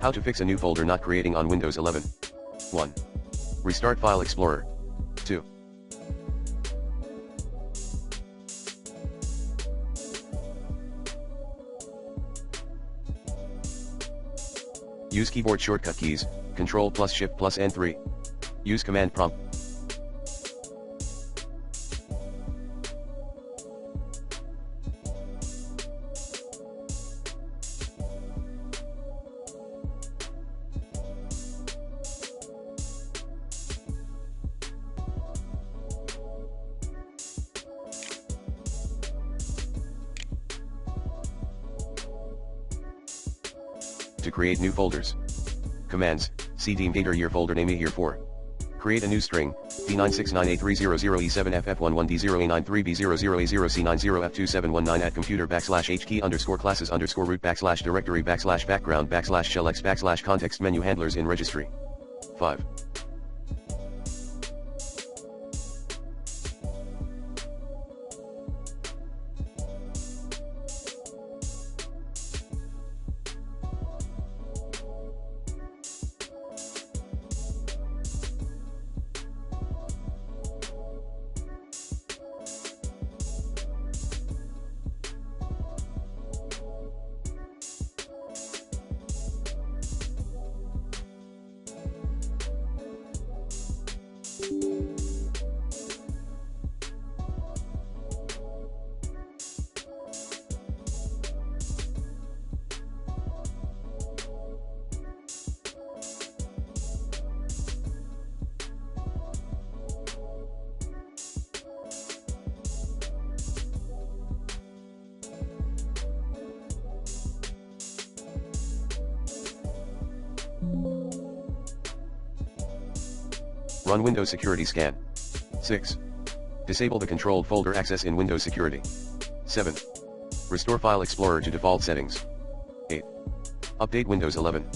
How to fix a new folder not creating on Windows 11. 1. Restart File Explorer. 2. Use keyboard shortcut keys, Ctrl plus Shift plus N3. Use command prompt. To create new folders. Commands: cd mgator year folder name here 4. Create a new string, D9698300E7FF11D0A93B00A0C90F2719 at computer /H key _ classes _ root / directory / background / shell x / context menu handlers in registry. 5. Run Windows Security Scan. 6. Disable the controlled folder access in Windows Security. 7. Restore File Explorer to default settings. 8. Update Windows 11.